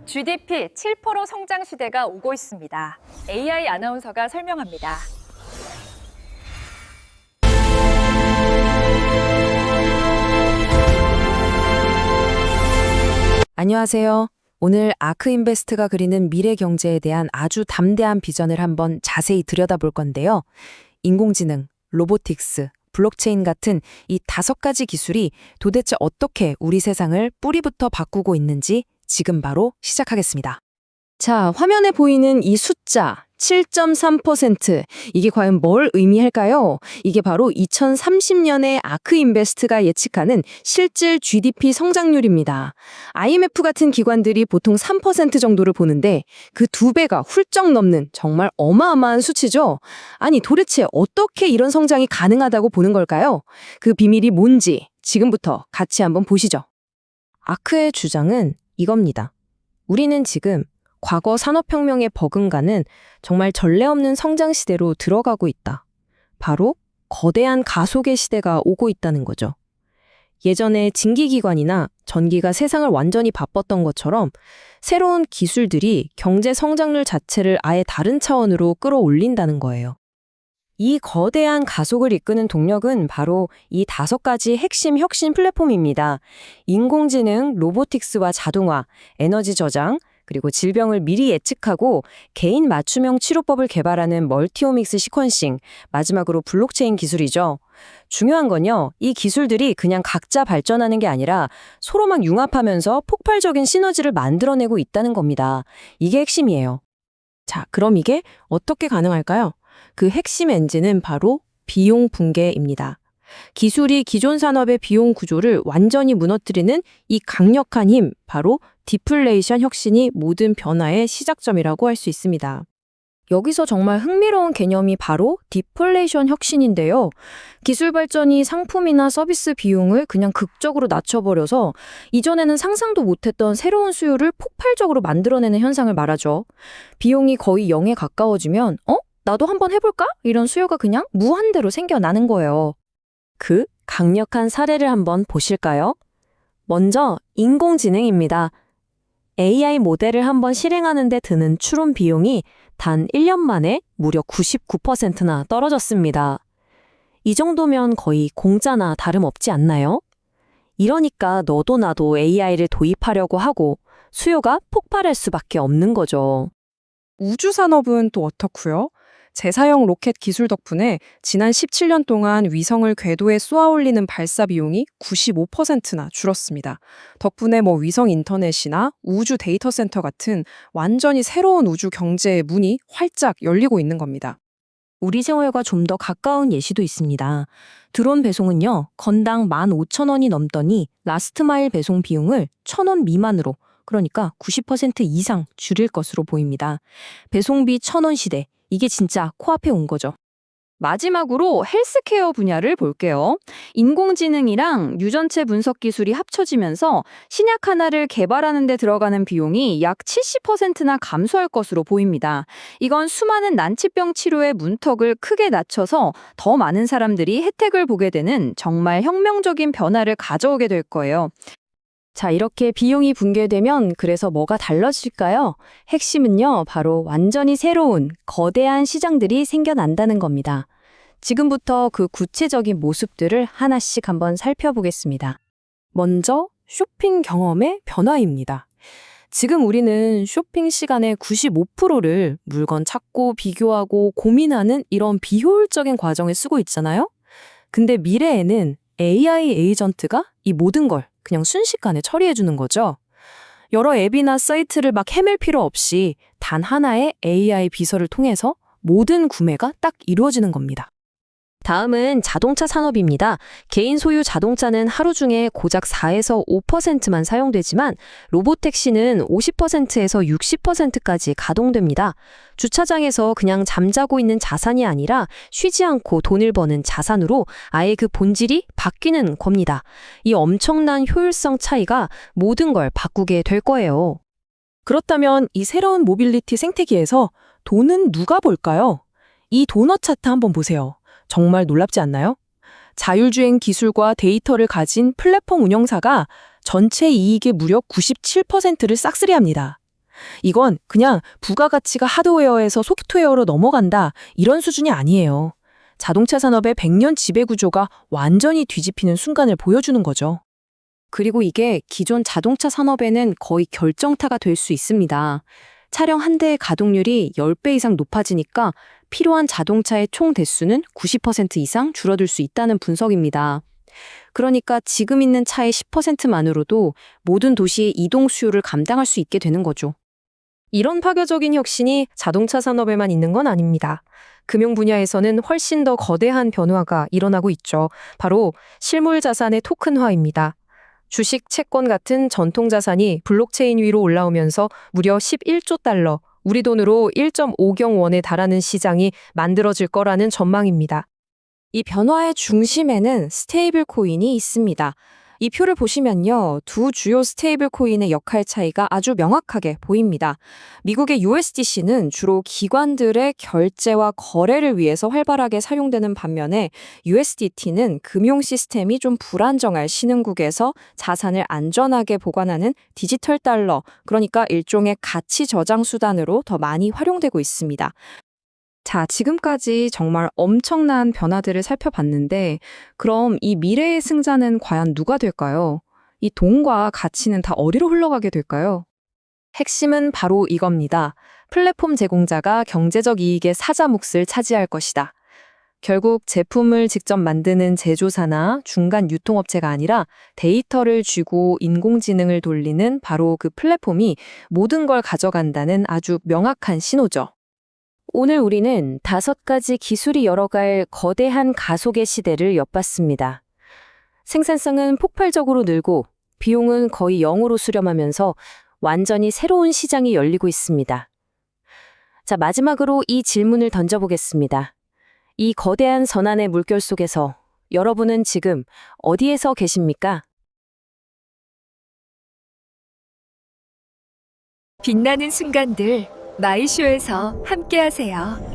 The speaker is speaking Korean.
GDP 7% 성장 시대가 오고 있습니다. AI 아나운서가 설명합니다. 안녕하세요. 오늘 아크인베스트가 그리는 미래 경제에 대한 아주 담대한 비전을 한번 자세히 들여다볼 건데요. 인공지능, 로보틱스, 블록체인 같은 이 5가지 기술이 도대체 어떻게 우리 세상을 뿌리부터 바꾸고 있는지 지금 바로 시작하겠습니다. 자, 화면에 보이는 이 숫자 7.3%, 이게 과연 뭘 의미할까요? 이게 바로 2030년에 아크인베스트가 예측하는 실질 GDP 성장률입니다. IMF 같은 기관들이 보통 3% 정도를 보는데 그 2배가 훌쩍 넘는 정말 어마어마한 수치죠. 아니, 도대체 어떻게 이런 성장이 가능하다고 보는 걸까요? 그 비밀이 뭔지 지금부터 같이 한번 보시죠. 아크의 주장은 이겁니다. 우리는 지금 과거 산업혁명에 버금가는 정말 전례 없는 성장 시대로 들어가고 있다. 바로 거대한 가속의 시대가 오고 있다는 거죠. 예전에 진기기관이나 전기가 세상을 완전히 바빴던 것처럼 새로운 기술들이 경제 성장률 자체를 아예 다른 차원으로 끌어올린다는 거예요. 이 거대한 가속을 이끄는 동력은 바로 이 5가지 핵심 혁신 플랫폼입니다. 인공지능, 로보틱스와 자동화, 에너지 저장, 그리고 질병을 미리 예측하고 개인 맞춤형 치료법을 개발하는 멀티오믹스 시퀀싱, 마지막으로 블록체인 기술이죠. 중요한 건요, 이 기술들이 그냥 각자 발전하는 게 아니라 서로 막 융합하면서 폭발적인 시너지를 만들어내고 있다는 겁니다. 이게 핵심이에요. 자, 그럼 이게 어떻게 가능할까요? 그 핵심 엔진은 바로 비용 붕괴입니다. 기술이 기존 산업의 비용 구조를 완전히 무너뜨리는 이 강력한 힘, 바로 디플레이션 혁신이 모든 변화의 시작점이라고 할 수 있습니다. 여기서 정말 흥미로운 개념이 바로 디플레이션 혁신인데요. 기술 발전이 상품이나 서비스 비용을 그냥 극적으로 낮춰버려서 이전에는 상상도 못했던 새로운 수요를 폭발적으로 만들어내는 현상을 말하죠. 비용이 거의 0에 가까워지면 나도 한번 해볼까? 이런 수요가 그냥 무한대로 생겨나는 거예요. 그 강력한 사례를 한번 보실까요? 먼저 인공지능입니다. AI 모델을 한번 실행하는 데 드는 추론 비용이 단 1년 만에 무려 99%나 떨어졌습니다. 이 정도면 거의 공짜나 다름없지 않나요? 이러니까 너도 나도 AI를 도입하려고 하고 수요가 폭발할 수밖에 없는 거죠. 우주 산업은 또 어떻고요? 재사용 로켓 기술 덕분에 지난 17년 동안 위성을 궤도에 쏘아 올리는 발사 비용이 95%나 줄었습니다. 덕분에 위성 인터넷이나 우주 데이터 센터 같은 완전히 새로운 우주 경제의 문이 활짝 열리고 있는 겁니다. 우리 생활과 좀 더 가까운 예시도 있습니다. 드론 배송은요, 건당 15,000원이 넘더니 라스트 마일 배송 비용을 1,000원 미만으로, 그러니까 90% 이상 줄일 것으로 보입니다. 배송비 1,000원 시대, 이게 진짜 코앞에 온 거죠. 마지막으로 헬스케어 분야를 볼게요. 인공지능이랑 유전체 분석 기술이 합쳐지면서 신약 하나를 개발하는 데 들어가는 비용이 약 70%나 감소할 것으로 보입니다. 이건 수많은 난치병 치료의 문턱을 크게 낮춰서 더 많은 사람들이 혜택을 보게 되는 정말 혁명적인 변화를 가져오게 될 거예요. 자, 이렇게 비용이 붕괴되면 그래서 뭐가 달라질까요? 핵심은요, 바로 완전히 새로운 거대한 시장들이 생겨난다는 겁니다. 지금부터 그 구체적인 모습들을 하나씩 한번 살펴보겠습니다. 먼저 쇼핑 경험의 변화입니다. 지금 우리는 쇼핑 시간의 95%를 물건 찾고 비교하고 고민하는 이런 비효율적인 과정에 쓰고 있잖아요? 근데 미래에는 AI 에이전트가 이 모든 걸 그냥 순식간에 처리해주는 거죠. 여러 앱이나 사이트를 막 헤맬 필요 없이 단 하나의 AI 비서를 통해서 모든 구매가 딱 이루어지는 겁니다. 다음은 자동차 산업입니다. 개인 소유 자동차는 하루 중에 고작 4에서 5%만 사용되지만 로보택시는 50%에서 60%까지 가동됩니다. 주차장에서 그냥 잠자고 있는 자산이 아니라 쉬지 않고 돈을 버는 자산으로 아예 그 본질이 바뀌는 겁니다. 이 엄청난 효율성 차이가 모든 걸 바꾸게 될 거예요. 그렇다면 이 새로운 모빌리티 생태계에서 돈은 누가 벌까요? 이 도넛 차트 한번 보세요. 정말 놀랍지 않나요? 자율주행 기술과 데이터를 가진 플랫폼 운영사가 전체 이익의 무려 97%를 싹쓸이합니다. 이건 그냥 부가가치가 하드웨어에서 소프트웨어로 넘어간다 이런 수준이 아니에요. 자동차 산업의 100년 지배구조가 완전히 뒤집히는 순간을 보여주는 거죠. 그리고 이게 기존 자동차 산업에는 거의 결정타가 될 수 있습니다. 차량 한 대의 가동률이 10배 이상 높아지니까 필요한 자동차의 총 대수는 90% 이상 줄어들 수 있다는 분석입니다. 그러니까 지금 있는 차의 10%만으로도 모든 도시의 이동 수요를 감당할 수 있게 되는 거죠. 이런 파격적인 혁신이 자동차 산업에만 있는 건 아닙니다. 금융 분야에서는 훨씬 더 거대한 변화가 일어나고 있죠. 바로 실물 자산의 토큰화입니다. 주식, 채권 같은 전통 자산이 블록체인 위로 올라오면서 무려 11조 달러, 우리 돈으로 1.5경 원에 달하는 시장이 만들어질 거라는 전망입니다. 이 변화의 중심에는 스테이블 코인이 있습니다. 이 표를 보시면요, 두 주요 스테이블 코인의 역할 차이가 아주 명확하게 보입니다. 미국의 USDC는 주로 기관들의 결제와 거래를 위해서 활발하게 사용되는 반면에 USDT는 금융 시스템이 좀 불안정할 신흥국에서 자산을 안전하게 보관하는 디지털 달러, 그러니까 일종의 가치 저장 수단으로 더 많이 활용되고 있습니다. 자, 지금까지 정말 엄청난 변화들을 살펴봤는데, 그럼 이 미래의 승자는 과연 누가 될까요? 이 돈과 가치는 다 어디로 흘러가게 될까요? 핵심은 바로 이겁니다. 플랫폼 제공자가 경제적 이익의 사자 몫을 차지할 것이다. 결국 제품을 직접 만드는 제조사나 중간 유통업체가 아니라 데이터를 쥐고 인공지능을 돌리는 바로 그 플랫폼이 모든 걸 가져간다는 아주 명확한 신호죠. 오늘 우리는 5가지 기술이 열어갈 거대한 가속의 시대를 엿봤습니다. 생산성은 폭발적으로 늘고 비용은 거의 0으로 수렴하면서 완전히 새로운 시장이 열리고 있습니다. 자, 마지막으로 이 질문을 던져보겠습니다. 이 거대한 선안의 물결 속에서 여러분은 지금 어디에서 계십니까? 빛나는 순간들 마이쇼에서 함께하세요.